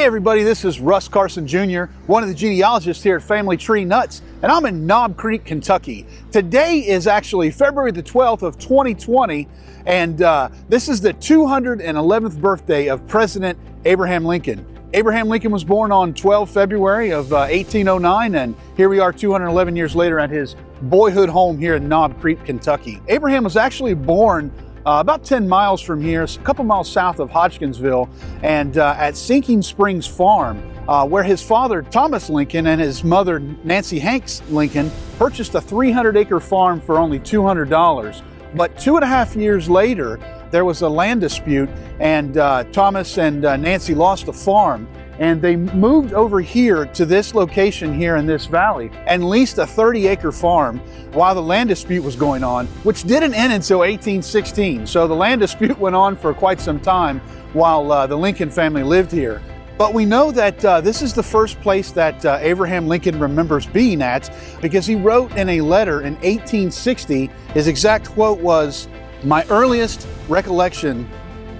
everybody, this is Russ Carson Jr., one of the genealogists here at Family Tree Nuts, and I'm in Knob Creek, Kentucky. Today is actually February the 12th of 2020, and this is the 211th birthday of President Abraham Lincoln. Abraham Lincoln was born on 12 February of 1809, and here we are 211 years later at his boyhood home here in Knob Creek, Kentucky. Abraham was actually born about 10 miles from here, a couple miles south of Hodgkinsville, and at Sinking Springs Farm, where his father, Thomas Lincoln, and his mother, Nancy Hanks Lincoln, purchased a 300-acre farm for only $200. But 2.5 years later, there was a land dispute, and Thomas and Nancy lost the farm, and they moved over here to this location here in this valley and leased a 30-acre farm while the land dispute was going on, which didn't end until 1816. So the land dispute went on for quite some time while the Lincoln family lived here. But we know that this is the first place that Abraham Lincoln remembers being at, because he wrote in a letter in 1860, his exact quote was, "My earliest recollection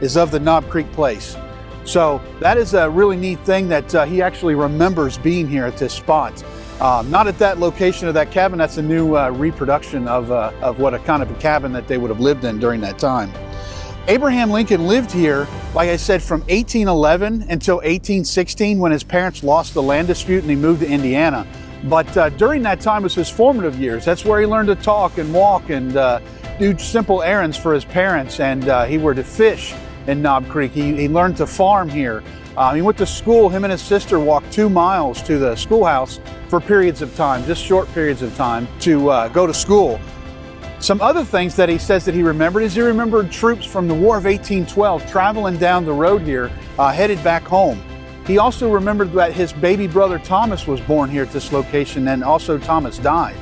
is of the Knob Creek place." So that is a really neat thing that he actually remembers being here at this spot. Not at that location of that cabin. That's a new reproduction of what a kind of a cabin that they would have lived in during that time. Abraham Lincoln lived here, like I said, from 1811 until 1816, when his parents lost the land dispute and he moved to Indiana. But during that time was his formative years. That's where he learned to talk and walk and do simple errands for his parents, and he were to fish in Knob Creek. He learned to farm here. He went to school. Him and his sister walked 2 miles to the schoolhouse for periods of time, just short periods of time, to go to school. Some other things that he says that he remembered is he remembered troops from the War of 1812 traveling down the road here, headed back home. He also remembered that his baby brother Thomas was born here at this location, and also Thomas died.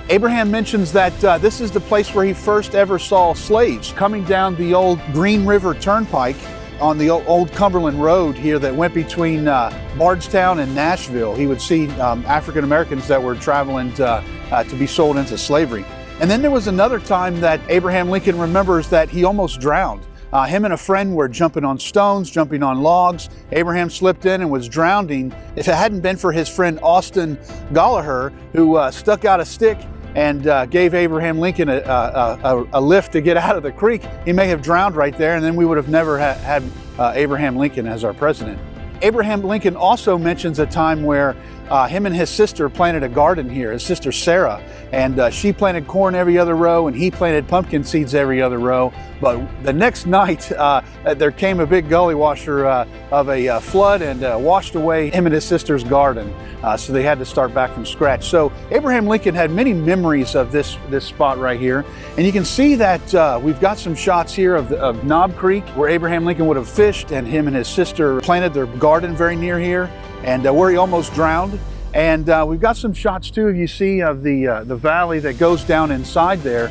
Abraham mentions that this is the place where he first ever saw slaves coming down the old Green River Turnpike on the old Cumberland Road here that went between Bardstown and Nashville. He would see African Americans that were traveling to be sold into slavery. And then there was another time that Abraham Lincoln remembers that he almost drowned. Him and a friend were jumping on stones, jumping on logs. Abraham slipped in and was drowning. If it hadn't been for his friend Austin Gallagher, who stuck out a stick and gave Abraham Lincoln a lift to get out of the creek, he may have drowned right there, and then we would have never had Abraham Lincoln as our president. Abraham Lincoln also mentions a time where him and his sister planted a garden here, his sister Sarah, and she planted corn every other row and he planted pumpkin seeds every other row. But the next night there came a big gully washer of a flood and washed away him and his sister's garden. So they had to start back from scratch. So Abraham Lincoln had many memories of this spot right here. And you can see that we've got some shots here of Knob Creek, where Abraham Lincoln would have fished, and him and his sister planted their garden very near here, and where he almost drowned. And we've got some shots too, you see, of the valley that goes down inside there.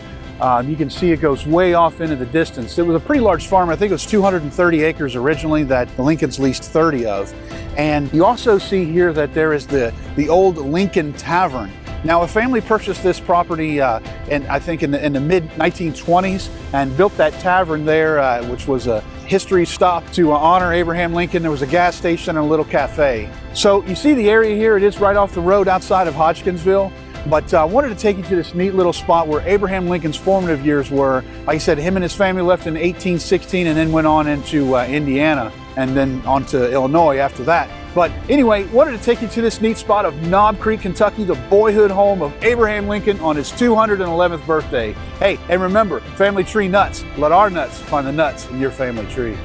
You can see it goes way off into the distance. It was a pretty large farm. I think it was 230 acres originally that the Lincolns leased 30 of. And you also see here that there is the old Lincoln Tavern. Now, a family purchased this property, I think in the mid-1920s, and built that tavern there, which was a history stop to honor Abraham Lincoln. There was a gas station and a little cafe. So you see the area here, it is right off the road outside of Hodgkinsville. But I wanted to take you to this neat little spot where Abraham Lincoln's formative years were. Like I said, him and his family left in 1816 and then went on into Indiana and then on to Illinois after that. But anyway, wanted to take you to this neat spot of Knob Creek, Kentucky, the boyhood home of Abraham Lincoln on his 211th birthday. Hey, and remember, Family Tree Nuts. Let our nuts find the nuts in your family tree.